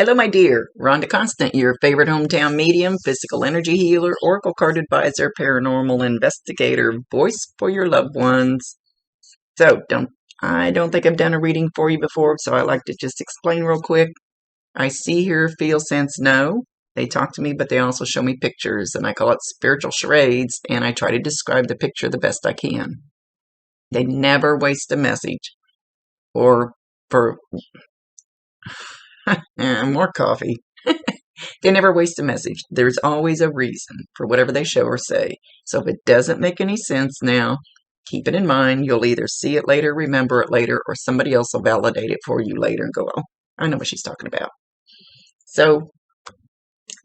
Hello, my dear. Rhonda Constant, your favorite hometown medium, physical energy healer, oracle card advisor, paranormal investigator, voice for your loved ones. So, I don't think I've done a reading for you before, so I like to just explain real quick. I see, hear, feel, sense, know. They talk to me, but they also show me pictures, and I call it spiritual charades, and I try to describe the picture the best I can. They never waste a message. Or for more coffee. They never waste a message. There's always a reason for whatever they show or say. So if it doesn't make any sense now, keep it in mind. You'll either see it later, remember it later, or somebody else will validate it for you later and go, oh, I know what she's talking about. So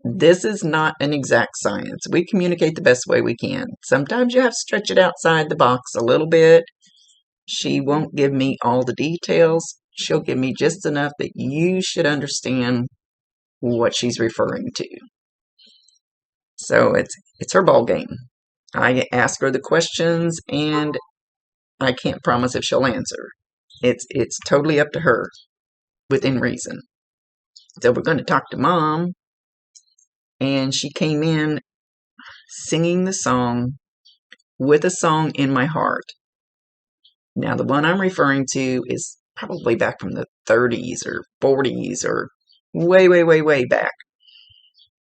this is not an exact science. We communicate the best way we can. Sometimes you have to stretch it outside the box a little bit. She won't give me all the details. She'll give me just enough that you should understand what she's referring to. So it's her ball game. I ask her the questions, and I can't promise if she'll answer. It's totally up to her, within reason. So we're going to talk to Mom, and she came in singing the song "With a Song in My Heart." Now, the one I'm referring to is probably back from the 30s or 40s or way, way, way, way back.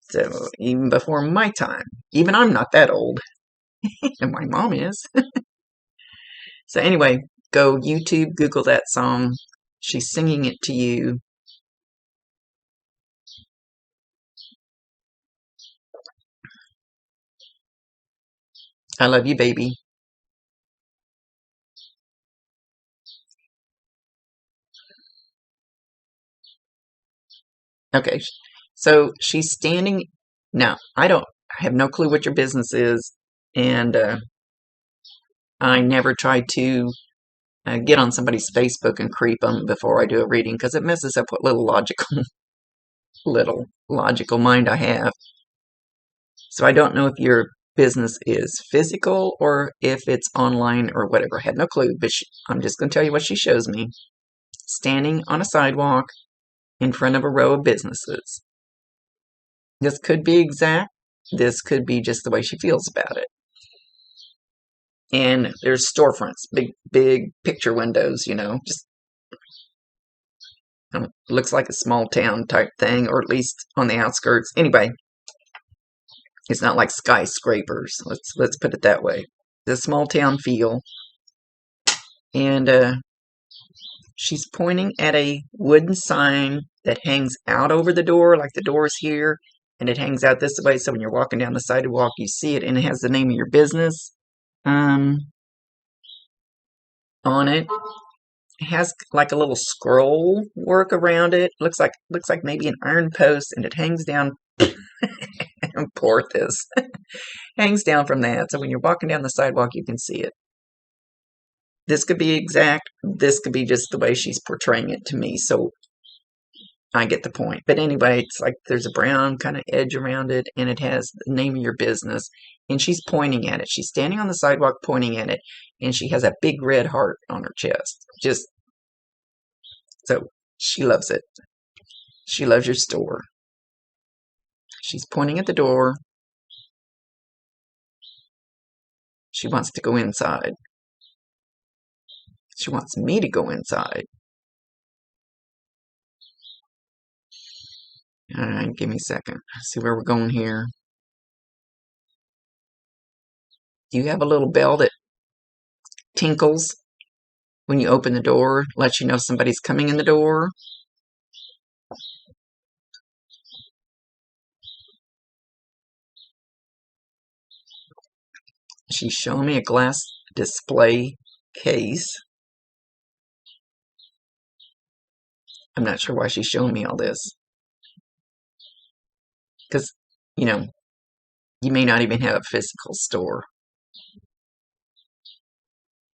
So even before my time. Even I'm not that old. And my mom is. So anyway, go YouTube, Google that song. She's singing it to you. I love you, baby. Okay, so she's standing. Now, I have no clue what your business is, and I never try to get on somebody's Facebook and creep them before I do a reading because it messes up what little logical mind I have. So I don't know if your business is physical or if it's online or whatever. I have no clue, but I'm just going to tell you what she shows me. Standing on a sidewalk in front of a row of businesses. This could be exact. This could be just the way she feels about it. And there's storefronts, big picture windows, just looks like a small town type thing, or at least on the outskirts. Anyway, it's not like skyscrapers. Let's put it that way. The small town feel. And she's pointing at a wooden sign that hangs out over the door, like the door is here, and it hangs out this way, so when you're walking down the sidewalk, you see it, and it has the name of your business on it. It has like a little scroll work around it. Looks like maybe an iron post, and it hangs down. Poor this. Hangs down from that, so when you're walking down the sidewalk, you can see it. This could be exact. This could be just the way she's portraying it to me, so I get the point. But anyway, it's like there's a brown kind of edge around it, and it has the name of your business, and she's pointing at it. She's standing on the sidewalk pointing at it, and she has a big red heart on her chest. So she loves it. She loves your store. She's pointing at the door. She wants to go inside. She wants me to go inside. All right, give me a second. See where we're going here. Do you have a little bell that tinkles when you open the door? Lets you know somebody's coming in the door? She's showing me a glass display case. I'm not sure why she's showing me all this. Because, you may not even have a physical store.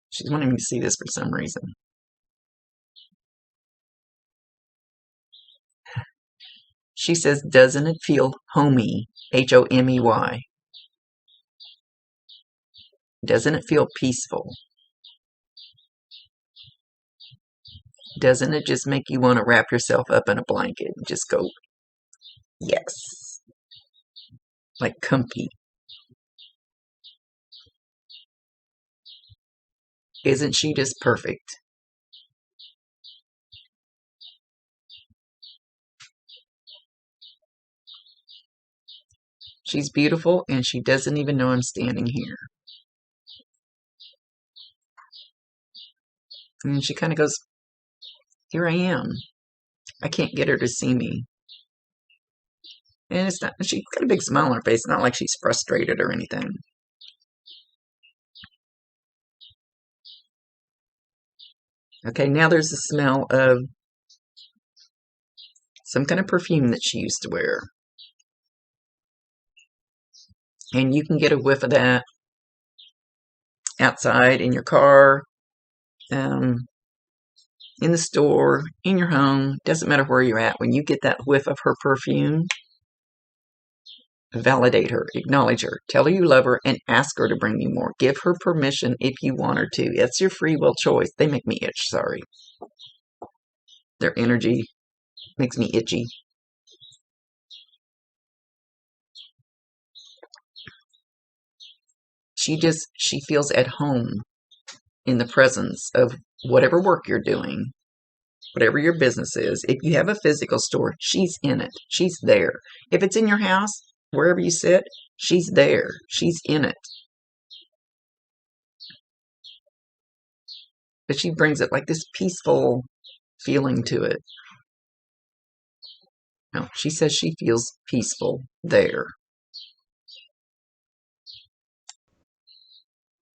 She's wanting me to see this for some reason. She says, doesn't it feel homey? Homey. Doesn't it feel peaceful? Doesn't it just make you want to wrap yourself up in a blanket and just go Yes, like comfy. Isn't she just perfect? She's beautiful and she doesn't even know I'm standing here. And she kind of goes, here I am. I can't get her to see me. And it's not, she's got a big smile on her face, not like she's frustrated or anything. Okay, now there's the smell of some kind of perfume that she used to wear. And you can get a whiff of that outside, in your car, um, in the store, in your home. Doesn't matter where you're at. When you get that whiff of her perfume, validate her, acknowledge her, tell her you love her, and ask her to bring you more. Give her permission if you want her to. That's your free will choice. They make me itch, sorry. Their energy makes me itchy. She feels at home in the presence of whatever work you're doing, whatever your business is. If you have a physical store, she's in it. She's there. If it's in your house, wherever you sit, she's there. She's in it. But she brings it like this peaceful feeling to it. No, she says she feels peaceful there.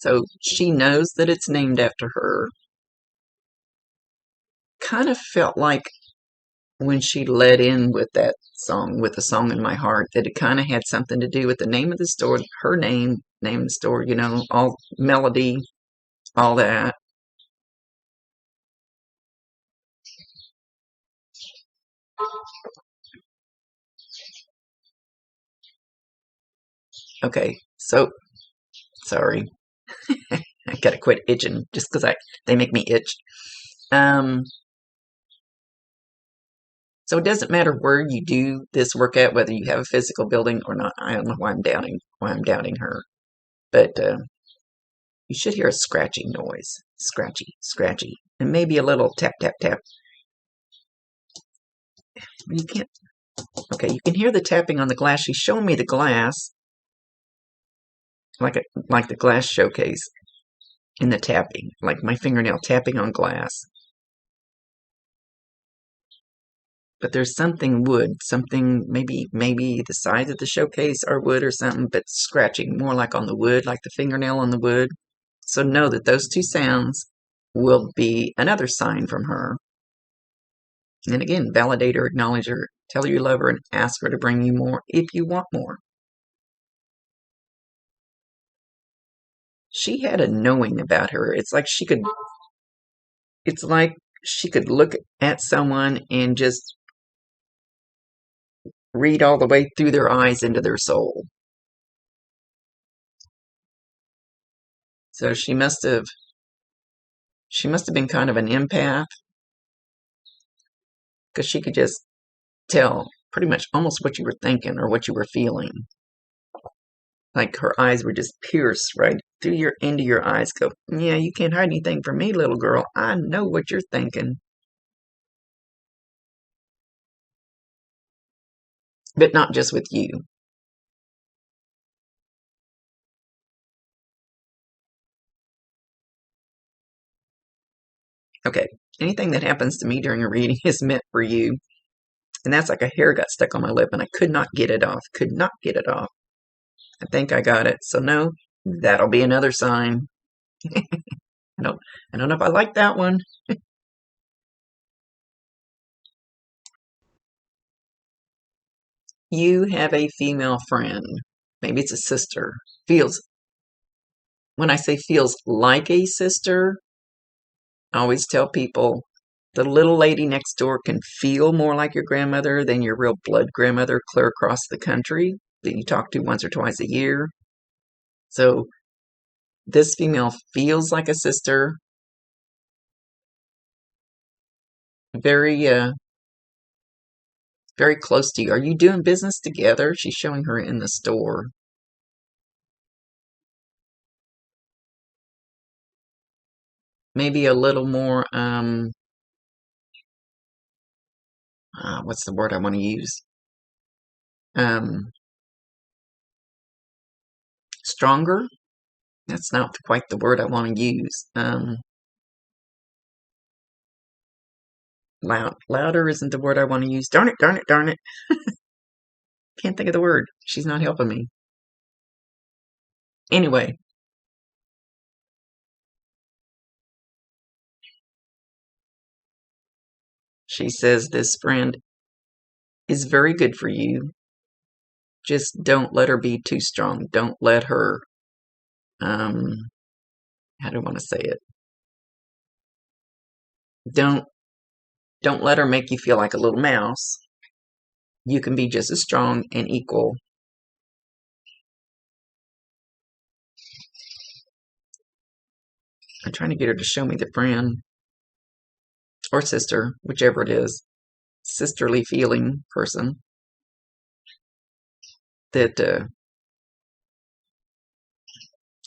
So she knows that it's named after her. Kind of felt like when she led in with that song, with the song in my heart, that it kind of had something to do with the name of the store, her name of the store, all melody, all that. Okay, so sorry. I gotta quit itching just because they make me itch. Um, so it doesn't matter where you do this work at, whether you have a physical building or not. I don't know why I'm doubting her, but you should hear a scratching noise, scratchy, scratchy, and maybe a little tap, tap, tap. You can't. Okay, you can hear the tapping on the glass. She's showing me the glass, like the glass showcase, in the tapping, like my fingernail tapping on glass. But there's something wood, something maybe the sides of the showcase are wood or something, but scratching more like on the wood, like the fingernail on the wood. So know that those two sounds will be another sign from her. And again, validate her, acknowledge her, tell her you love her, and ask her to bring you more if you want more. She had a knowing about her. It's like she could look at someone and just read all the way through their eyes into their soul. So she must have been kind of an empath, because she could just tell pretty much almost what you were thinking or what you were feeling. Like her eyes were just pierced right through into your eyes. Go, yeah, you can't hide anything from me, little girl. I know what you're thinking. But not just with you. Okay, anything that happens to me during a reading is meant for you. And that's like a hair got stuck on my lip and I could not get it off. Could not get it off. I think I got it. So no, that'll be another sign. I don't know if I like that one. You have a female friend. Maybe it's a sister. Feels, when I say feels like a sister, I always tell people the little lady next door can feel more like your grandmother than your real blood grandmother clear across the country that you talk to once or twice a year. So this female feels like a sister. Very very close to you. Are you doing business together? She's showing her in the store. Maybe a little more, what's the word I want to use? Stronger? That's not quite the word I want to use. Louder isn't the word I want to use. Darn it, darn it, darn it. Can't think of the word. She's not helping me. Anyway, she says this friend is very good for you. Just don't let her be too strong. Don't let her, how do I want to say it? Don't let her make you feel like a little mouse. You can be just as strong and equal. I'm trying to get her to show me the friend or sister, whichever it is, sisterly feeling person that,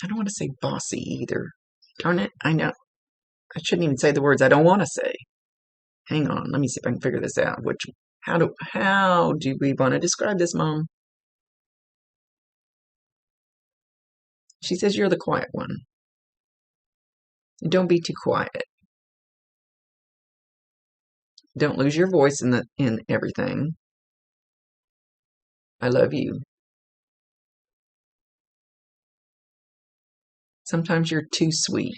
I don't want to say bossy either. Darn it, I know. I shouldn't even say the words I don't want to say. Hang on, let me see if I can figure this out. How do we want to describe this, Mom? She says you're the quiet one. Don't be too quiet. Don't lose your voice in everything. I love you. Sometimes you're too sweet.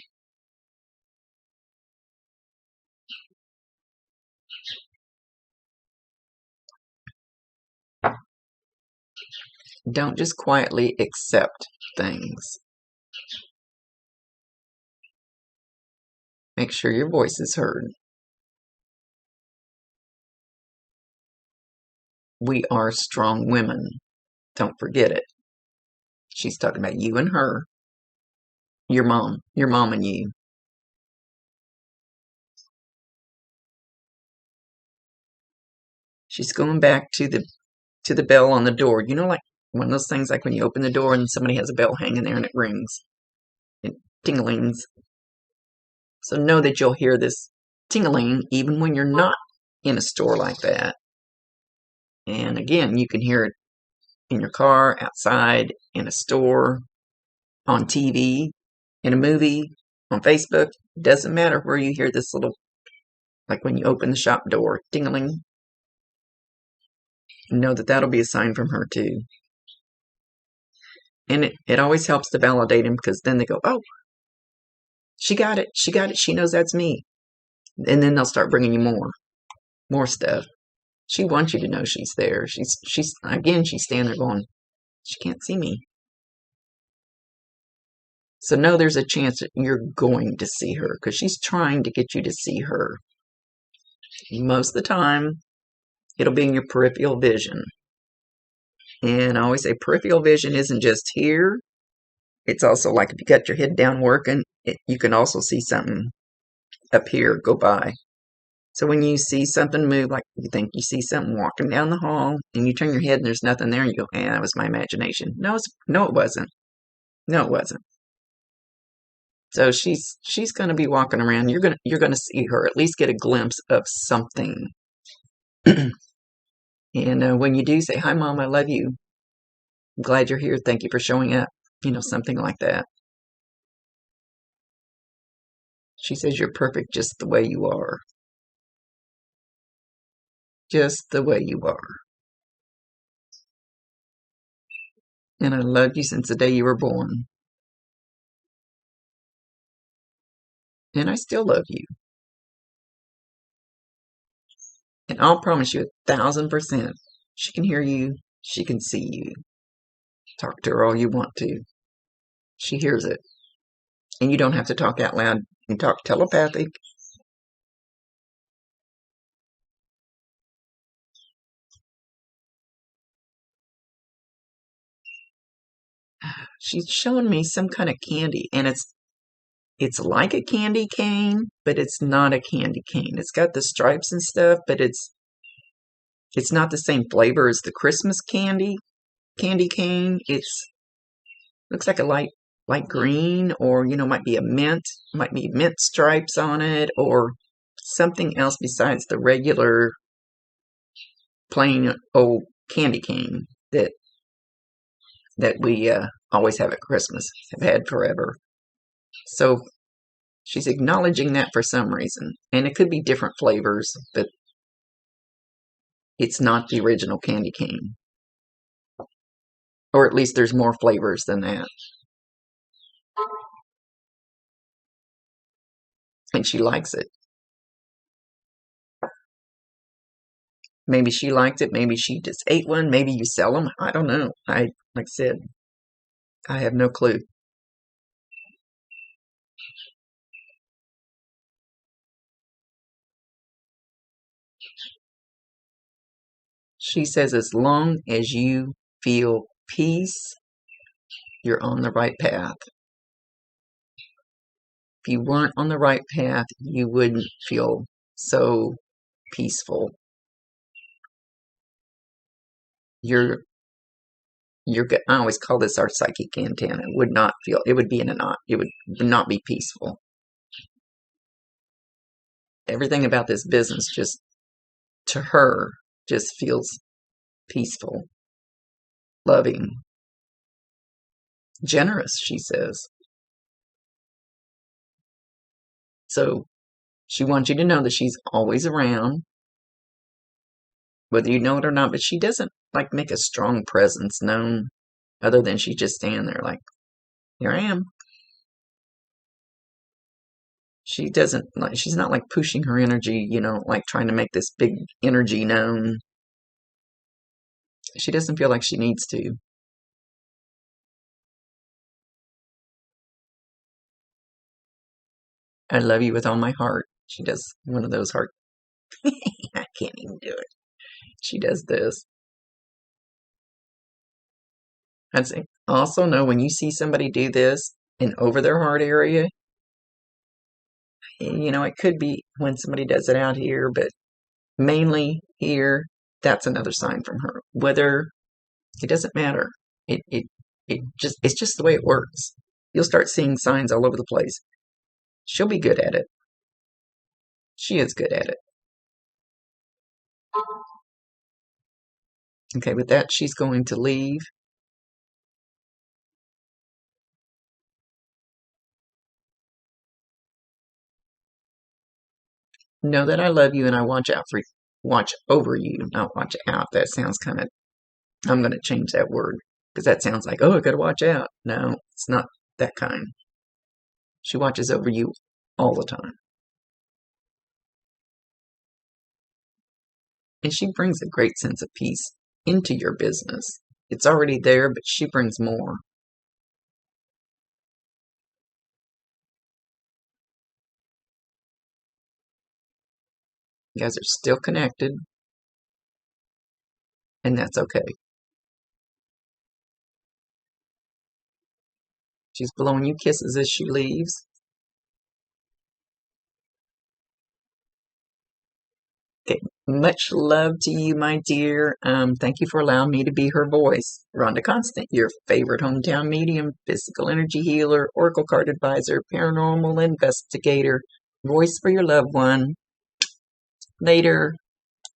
Don't just quietly accept things. Make sure your voice is heard. We are strong women. Don't forget it. She's talking about you and her. Your mom and you. She's going back to the bell on the door. You know, like one of those things like when you open the door and somebody has a bell hanging there and it rings. It tinglings. So know that you'll hear this tingling even when you're not in a store like that. And again, you can hear it in your car, outside, in a store, on TV, in a movie, on Facebook. Doesn't matter where you hear this little, like when you open the shop door, tingling. Know that that'll be a sign from her too. And it always helps to validate them because then they go, oh, she got it. She got it. She knows that's me. And then they'll start bringing you more stuff. She wants you to know she's there. She's standing there going, she can't see me. So know there's a chance that you're going to see her because she's trying to get you to see her. Most of the time, it'll be in your peripheral vision. And I always say peripheral vision isn't just here. It's also like if you got your head down working, you can also see something up here go by. So when you see something move, like you think you see something walking down the hall, and you turn your head and there's nothing there, and you go, that was my imagination. No, it wasn't. No, it wasn't. So she's going to be walking around. You're going to see her, at least get a glimpse of something. And when you do, say, hi, Mom, I love you. I'm glad you're here. Thank you for showing up. Something like that. She says you're perfect just the way you are. Just the way you are. And I loved you since the day you were born. And I still love you. And I'll promise you 1,000%. She can hear you. She can see you. Talk to her all you want to. She hears it. And you don't have to talk out loud. You talk telepathic. She's showing me some kind of candy. And it's like a candy cane, but it's not a candy cane. It's got the stripes and stuff, but it's It's not the same flavor as the Christmas candy cane. It's looks like a light green, or might be mint stripes on it, or something else besides the regular plain old candy cane that we always have at Christmas, have had forever. So she's acknowledging that for some reason, and it could be different flavors, but it's not the original candy cane, or at least there's more flavors than that. And she likes it. Maybe she liked it. Maybe she just ate one. Maybe you sell them. I don't know. Like I said, I have no clue. She says, as long as you feel peace, you're on the right path. If you weren't on the right path, you wouldn't feel so peaceful. I always call this our psychic antenna. It would be in a knot. It would not be peaceful. Everything about this business just, to her, just feels peaceful, loving, generous, she says. So she wants you to know that she's always around, whether you know it or not, but she doesn't make a strong presence known, other than she just stand there like, here I am. She's not like pushing her energy, like trying to make this big energy known. She doesn't feel like she needs to. I love you with all my heart. She does one of those heart. I can't even do it. She does this. I'd say also know when you see somebody do this and over their heart area, it could be when somebody does it out here, but mainly here, that's another sign from her. Whether it doesn't matter. It's just the way it works. You'll start seeing signs all over the place. She'll be good at it. She is good at it. Okay, with that, she's going to leave. Know that I love you and I watch over you, not watch out. That sounds I'm going to change that word because that sounds like, oh, I got to watch out. No, it's not that kind. She watches over you all the time. And she brings a great sense of peace into your business. It's already there, but she brings more. You guys are still connected, and that's okay. She's blowing you kisses as she leaves. Okay, much love to you, my dear. Thank you for allowing me to be her voice. Rhonda Constant, your favorite hometown medium, physical energy healer, oracle card advisor, paranormal investigator, voice for your loved one. Later.